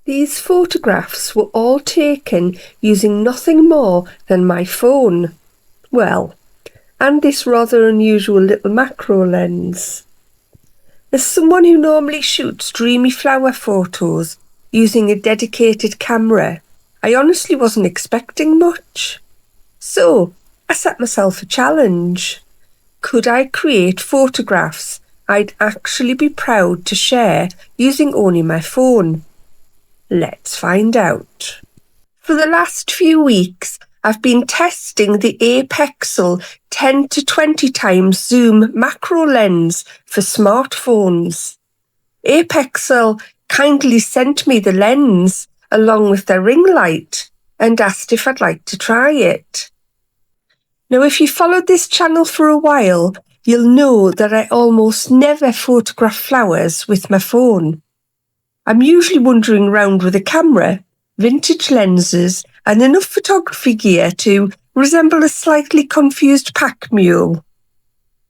These photographs were all taken using nothing more than my phone. Well, and this rather unusual little macro lens. As someone who normally shoots dreamy flower photos using a dedicated camera, I honestly wasn't expecting much. So, I set myself a challenge. Could I create photographs I'd actually be proud to share using only my phone? Let's find out. For the last few weeks, I've been testing the Apexel 10 to 20 times zoom macro lens for smartphones. Apexel kindly sent me the lens along with their Ringlight and asked if I'd like to try it. Now, if you followed this channel for a while, you'll know that I almost never photograph flowers with my phone. I'm usually wandering around with a camera, vintage lenses, and enough photography gear to resemble a slightly confused pack mule.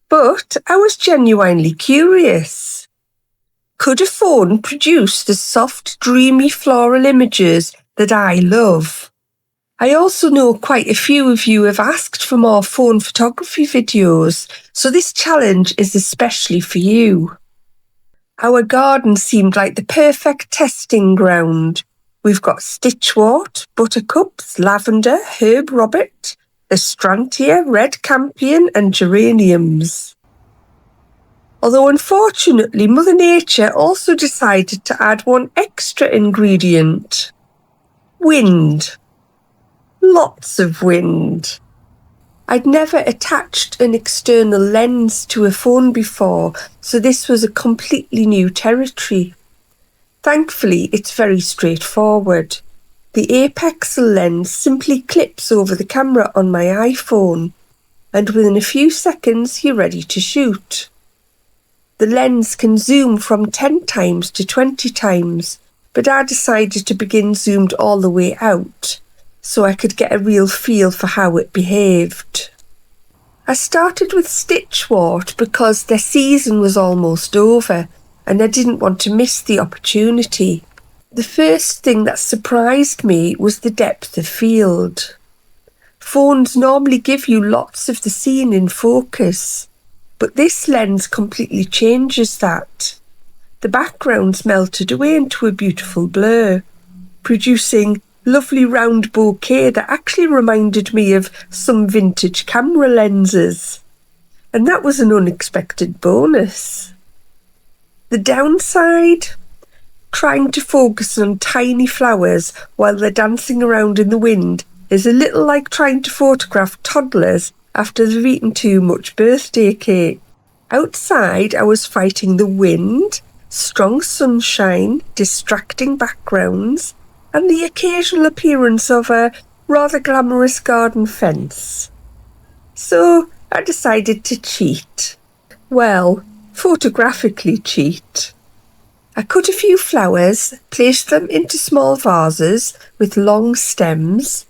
But I was genuinely curious. Could a phone produce the soft, dreamy floral images that I love? I also know quite a few of you have asked for more phone photography videos, so this challenge is especially for you. Our garden seemed like the perfect testing ground. We've got Stitchwort, Buttercups, Lavender, Herb Robert, Astrantia, Red Campion and Geraniums. Although unfortunately Mother Nature also decided to add one extra ingredient. Wind. Lots of wind. I'd never attached an external lens to a phone before, so this was a completely new territory. Thankfully, it's very straightforward. The Apexel lens simply clips over the camera on my iPhone, and within a few seconds you're ready to shoot. The lens can zoom from 10 times to 20 times, but I decided to begin zoomed all the way out, so I could get a real feel for how it behaved. I started with Stitchwort because their season was almost over and I didn't want to miss the opportunity. The first thing that surprised me was the depth of field. Phones normally give you lots of the scene in focus, but this lens completely changes that. The background's melted away into a beautiful blur, producing lovely round bouquet that actually reminded me of some vintage camera lenses. And that was an unexpected bonus. The downside? Trying to focus on tiny flowers while they're dancing around in the wind is a little like trying to photograph toddlers after they've eaten too much birthday cake. Outside, I was fighting the wind, strong sunshine, distracting backgrounds, and the occasional appearance of a rather glamorous garden fence. So I decided to cheat. Well, photographically cheat. I cut a few flowers, placed them into small vases with long stems,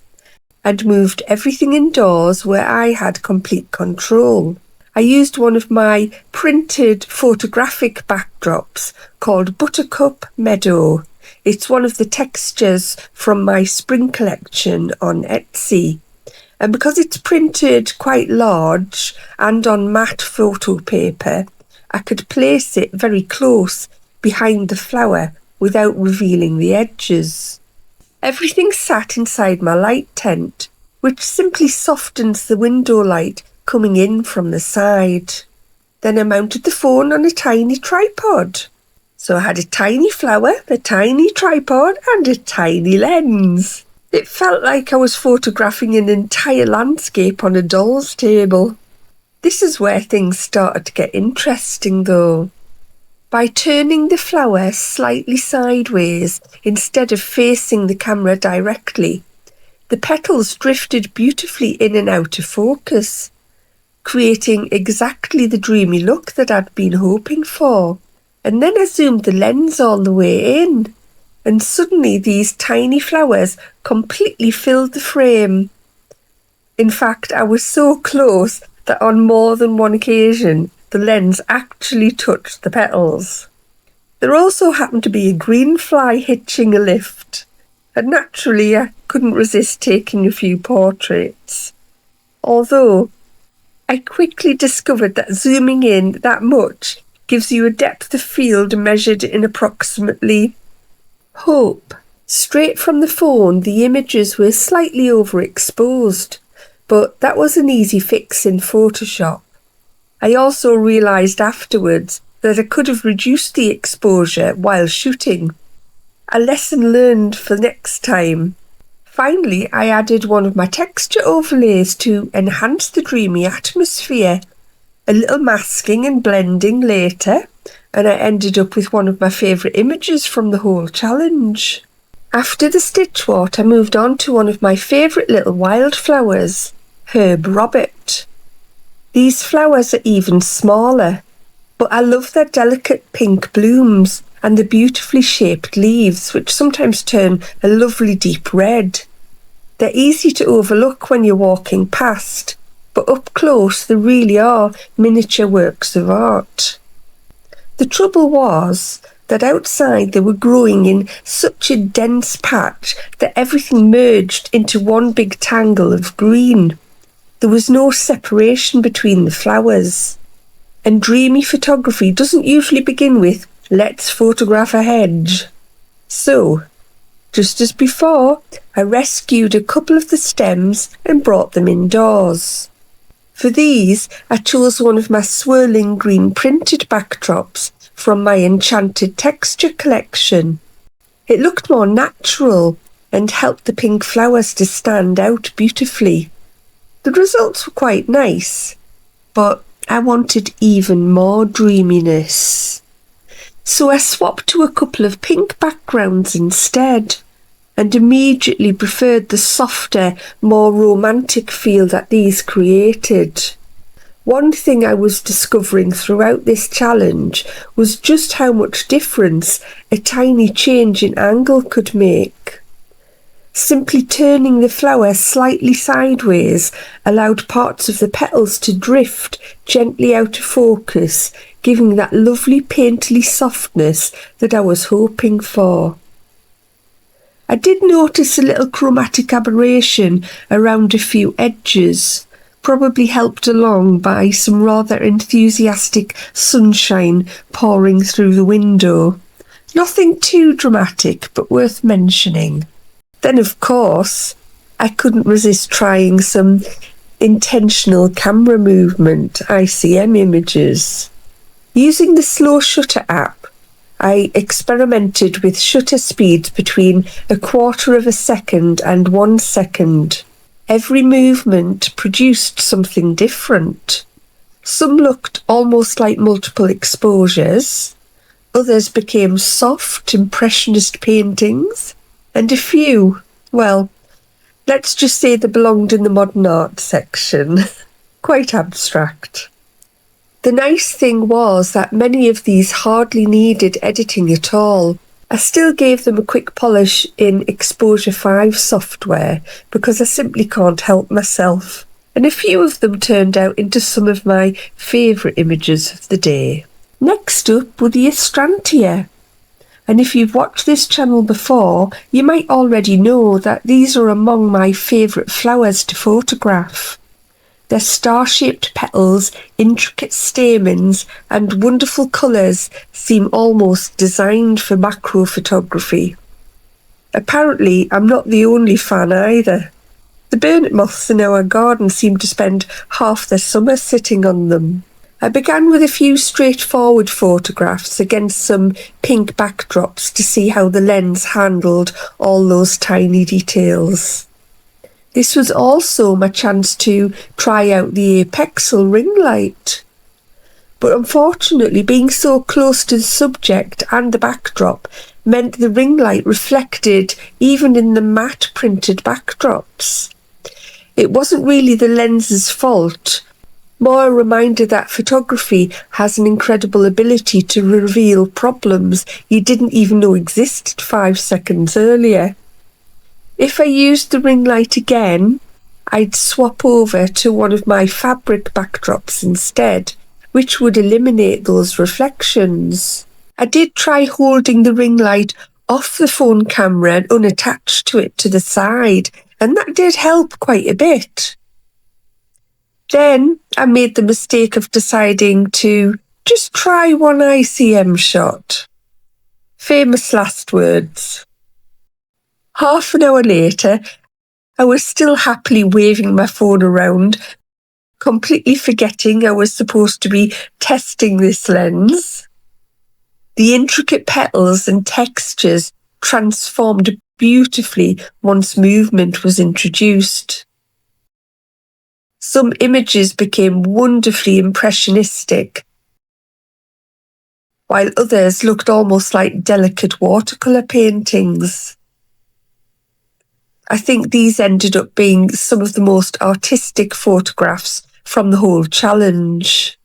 and moved everything indoors where I had complete control. I used one of my printed photographic backdrops called Buttercup Meadow. It's one of the textures from my spring collection on Etsy. And because it's printed quite large and on matte photo paper, I could place it very close behind the flower without revealing the edges. Everything sat inside my light tent, which simply softens the window light coming in from the side. Then I mounted the phone on a tiny tripod. So I had a tiny flower, a tiny tripod and a tiny lens. It felt like I was photographing an entire landscape on a doll's table. This is where things started to get interesting though. By turning the flower slightly sideways instead of facing the camera directly, the petals drifted beautifully in and out of focus, creating exactly the dreamy look that I'd been hoping for. And then I zoomed the lens all the way in, and suddenly these tiny flowers completely filled the frame. In fact, I was so close that on more than one occasion, the lens actually touched the petals. There also happened to be a green fly hitching a lift, and naturally I couldn't resist taking a few portraits. Although I quickly discovered that zooming in that much gives you a depth of field measured in approximately hope. Straight from the phone, the images were slightly overexposed, but that was an easy fix in Photoshop. I also realised afterwards that I could have reduced the exposure while shooting. A lesson learned for next time. Finally, I added one of my texture overlays to enhance the dreamy atmosphere. A little masking and blending later, and I ended up with one of my favourite images from the whole challenge. After the Stitchwort, I moved on to one of my favourite little wildflowers, Herb Robert. These flowers are even smaller, but I love their delicate pink blooms and the beautifully shaped leaves, which sometimes turn a lovely deep red. They're easy to overlook when you're walking past, but up close they really are miniature works of art. The trouble was that outside they were growing in such a dense patch that everything merged into one big tangle of green. There was no separation between the flowers. And dreamy photography doesn't usually begin with, "Let's photograph a hedge." So, just as before, I rescued a couple of the stems and brought them indoors. For these, I chose one of my swirling green printed backdrops from my Enchanted Texture collection. It looked more natural and helped the pink flowers to stand out beautifully. The results were quite nice, but I wanted even more dreaminess. So I swapped to a couple of pink backgrounds instead, and immediately preferred the softer, more romantic feel that these created. One thing I was discovering throughout this challenge was just how much difference a tiny change in angle could make. Simply turning the flower slightly sideways allowed parts of the petals to drift gently out of focus, giving that lovely painterly softness that I was hoping for. I did notice a little chromatic aberration around a few edges, probably helped along by some rather enthusiastic sunshine pouring through the window. Nothing too dramatic, but worth mentioning. Then, of course, I couldn't resist trying some intentional camera movement ICM images. Using the slow shutter app, I experimented with shutter speeds between 1/4 of a second and 1 second. Every movement produced something different. Some looked almost like multiple exposures, others became soft, impressionist paintings, and a few, well, let's just say they belonged in the modern art section. Quite abstract. The nice thing was that many of these hardly needed editing at all. I still gave them a quick polish in Exposure 5 software because I simply can't help myself, and a few of them turned out into some of my favourite images of the day. Next up were the Astrantia, and if you've watched this channel before, you might already know that these are among my favourite flowers to photograph. Their star-shaped petals, intricate stamens and wonderful colours seem almost designed for macro photography. Apparently, I'm not the only fan either. The burnet moths in our garden seem to spend half their summer sitting on them. I began with a few straightforward photographs against some pink backdrops to see how the lens handled all those tiny details. This was also my chance to try out the Apexel Ringlight. But unfortunately, being so close to the subject and the backdrop meant the Ringlight reflected even in the matte printed backdrops. It wasn't really the lens's fault, more a reminder that photography has an incredible ability to reveal problems you didn't even know existed 5 seconds earlier. If I used the Ringlight again, I'd swap over to one of my fabric backdrops instead, which would eliminate those reflections. I did try holding the Ringlight off the phone camera and unattached to it to the side, and that did help quite a bit. Then I made the mistake of deciding to just try one ICM shot. Famous last words. Half an hour later, I was still happily waving my phone around, completely forgetting I was supposed to be testing this lens. The intricate petals and textures transformed beautifully once movement was introduced. Some images became wonderfully impressionistic, while others looked almost like delicate watercolour paintings. I think these ended up being some of the most artistic photographs from the whole challenge.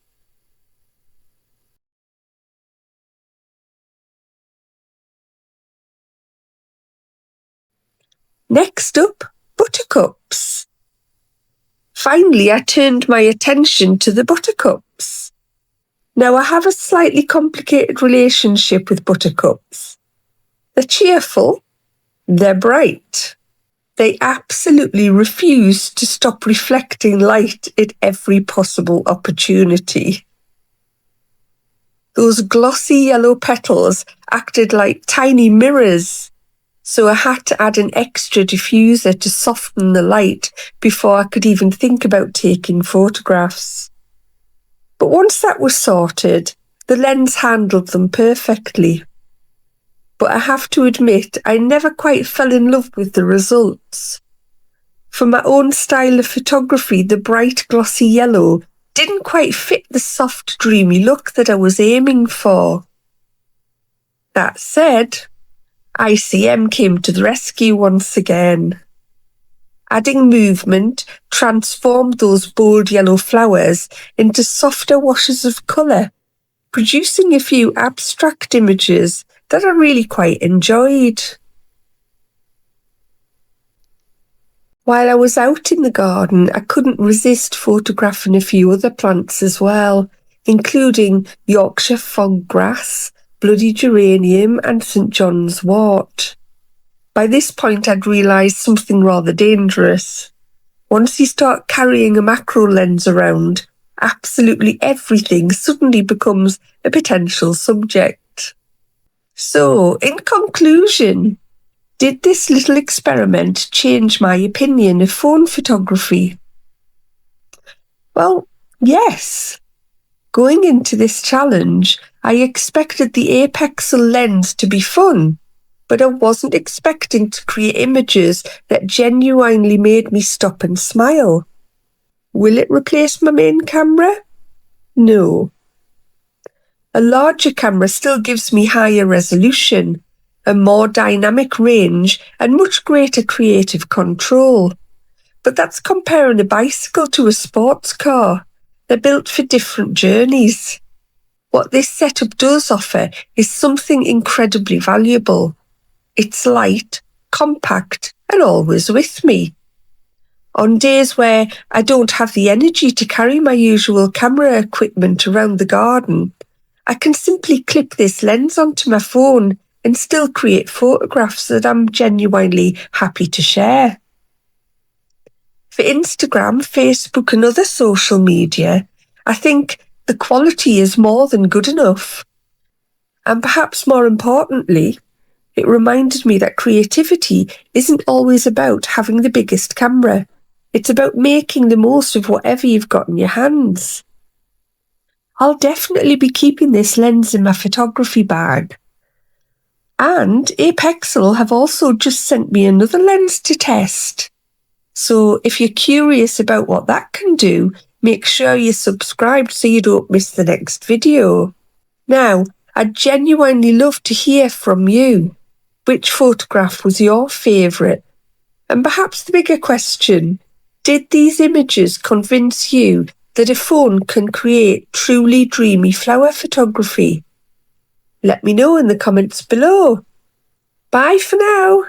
Next up, Buttercups. Finally, I turned my attention to the Buttercups. Now, I have a slightly complicated relationship with Buttercups. They're cheerful, they're bright. They absolutely refuse to stop reflecting light at every possible opportunity. Those glossy yellow petals acted like tiny mirrors, so I had to add an extra diffuser to soften the light before I could even think about taking photographs. But once that was sorted, the lens handled them perfectly. But I have to admit, I never quite fell in love with the results. For my own style of photography, the bright glossy yellow didn't quite fit the soft dreamy look that I was aiming for. That said, ICM came to the rescue once again. Adding movement transformed those bold yellow flowers into softer washes of colour, producing a few abstract images that I really quite enjoyed. While I was out in the garden, I couldn't resist photographing a few other plants as well, including Yorkshire foggrass, bloody geranium and St John's wort. By this point I'd realised something rather dangerous. Once you start carrying a macro lens around, absolutely everything suddenly becomes a potential subject. So, in conclusion, did this little experiment change my opinion of phone photography? Well, yes. Going into this challenge, I expected the Apexel lens to be fun, but I wasn't expecting to create images that genuinely made me stop and smile. Will it replace my main camera? No. A larger camera still gives me higher resolution, a more dynamic range and much greater creative control. But that's comparing a bicycle to a sports car. They're built for different journeys. What this setup does offer is something incredibly valuable. It's light, compact and always with me. On days where I don't have the energy to carry my usual camera equipment around the garden, I can simply clip this lens onto my phone and still create photographs that I'm genuinely happy to share. For Instagram, Facebook and other social media, I think the quality is more than good enough. And perhaps more importantly, it reminded me that creativity isn't always about having the biggest camera. It's about making the most of whatever you've got in your hands. I'll definitely be keeping this lens in my photography bag. And Apexel have also just sent me another lens to test. So if you're curious about what that can do, make sure you're subscribed so you don't miss the next video. Now, I'd genuinely love to hear from you. Which photograph was your favourite? And perhaps the bigger question, did these images convince you that a phone can create truly dreamy flower photography? Let me know in the comments below. Bye for now.